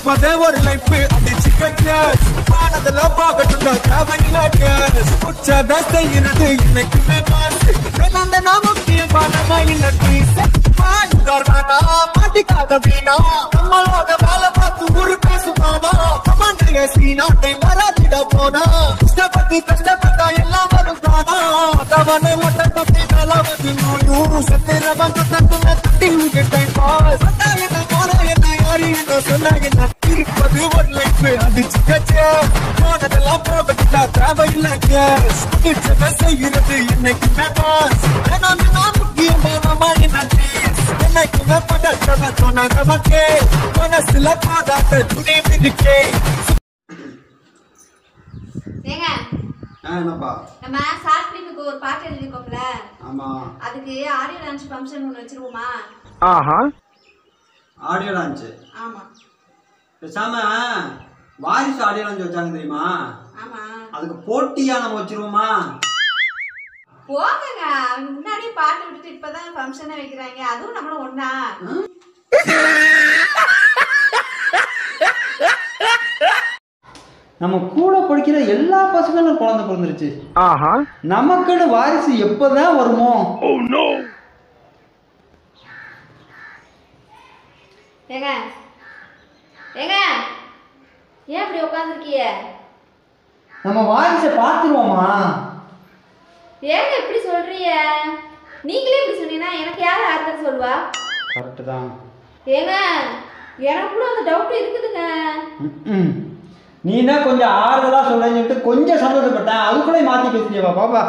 இருப்பதே ஒரு லைஃப் அடிச்சுக்க பானதெல்லாம் பார்க்கட்டும் தேவையில்லை கேஸ் உச்சத செய்யறது இன்னைக்குமே பாஸ் அந்த முக்கியமான மாட்டிக்காத வீணா நம்மளோட வேலை பார்த்து ஒரு பேசுவானா கமாண்டே சீனாட்டை மறாதிட போனா கஷ்டப்பட்டு கஷ்டப்பட்டா எல்லாம் வருவானா தவணை ஒட்ட தப்பி நலவது நோயும் சத்திரவன் தட்டி விட்டை பாஸ் என்ன போன என்ன யாரு என்ன சொன்ன இருப்பது ஒரு லைஃப் அடிச்சுக்க போனதெல்லாம் போகட்டா தேவையில்லை கேஸ் உச்சத செய்யறது இன்னைக்குமே பாஸ் முக்கியமான என்னைக்குமே படத்தவ சொன்னதவக்கே மனசுல பாதாட்ட துணிவு இருக்கே. ஏங்க என்னப்பா நம்ம ஷார்ட் ஃபிலிமுக்கு ஒரு பாட்டு எழுதிருக்கோம்ல ஆமா அதுக்கு ஆடியோ லான்ச் ஃபங்க்ஷன் ஒன்று வச்சிருவோமா? ஆடியோ லான்ச் ஆமா பேசாம வாரிசு ஆடியோ லான்ச் வச்சாங்க தெரியுமா? ஆமா அதுக்கு போட்டியா நம்ம வச்சிருவோமா? போங்க அவங்க முன்னாடியே பாட்டு விட்டுட்டு இப்பதான் ஃபங்க்ஷனே வைக்கிறாங்க அதுவும் நம்மளும் ஒண்ணா நம்ம கூட படிக்கிற எல்லா பசங்களும் குழந்தை பிறந்துருச்சு. நமக்குன்னு வாரிசு எப்பதான் வருமோ? ஏங்க ஏங்க ஏன் இப்படி உட்காந்துருக்கீங்க? நம்ம வாரிசை பார்த்துருவோமா? ஏங்க இப்படி சொல்றீங்க? நீங்களே இப்படி சொன்னீங்கன்னா எனக்கு யார் ஆறுதல் சொல்வா? கரெக்டு தான். ஏங்க எனக்கு கூட அந்த டவுட் இருக்குதுங்க. நீனா கொஞ்சம் ஆறுதலா சொல்றேன்னு சொல்லிட்டு கொஞ்சம் சந்தோஷப்பட்டேன். அதுக்குள்ளே மாத்தி பேசியவா பாப்பா?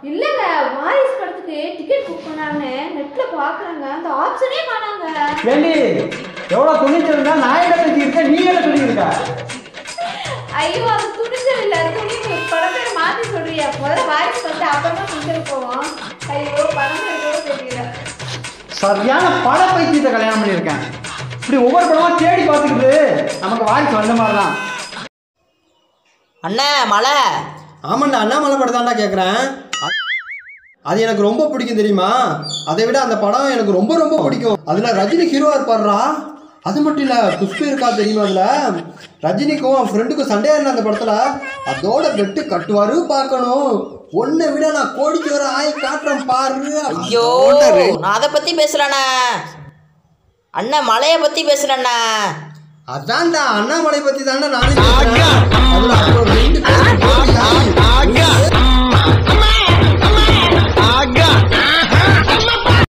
இல்லங்க வாரிஸ் படத்துக்கு டிக்கெட் புக் பண்ணான்னு நெட்ல பாக்குறாங்க அந்த ஆப்ஷனே காணாங்க. ஏண்டி எவ்வளவு துணிச்சல் இருந்தா நான் என்ன பேசியிருக்கேன் நீ என்ன சொல்லியிருக்க? ஐயோ அது துணிச்சல் இல்ல துணி படத்தை மாத்தி சொல்றியா? முதல்ல வாரிஸ் வந்து அப்புறமா துணிச்சல் போவோம். ஐயோ படம் கூட தெரியல. சரியான பட பைத்தியத்தை கல்யாணம் பண்ணியிருக்கேன். இப்படி ஒவ்வொரு படமா தேடி பார்த்துக்கிட்டு நமக்கு வாரிசு வந்த மாதிரிதான். அண்ணா மலை. ஆமாண்டா அண்ணாமலை படம் தான்டா கேட்குறேன். அது எனக்கு ரொம்ப பிடிக்கும் தெரியுமா? அதை விட அந்த படம் எனக்கு ரொம்ப ரொம்ப பிடிக்கும். அதில் ரஜினி ஹீரோவாக இருப்பார்றா. அது மட்டும் இல்லை குஷ்பு இருக்கா தெரியுமா? அதில் ரஜினிக்கும் அவன் ஃப்ரெண்டுக்கும் சண்டையாக இருந்தா அந்த படத்தில் அதோட பெட்டு கட்டுவாரு பார்க்கணும். ஒன்றை விட நான் கோடிக்கு வர ஆய் காட்டுறேன் பாரு. ஐயோ நான் அதை பற்றி பேசலண்ணா அண்ணா மலையை பற்றி பேசுகிறேண்ணா. அதான்டா அண்ணாமலை பற்றி தான்டா நானே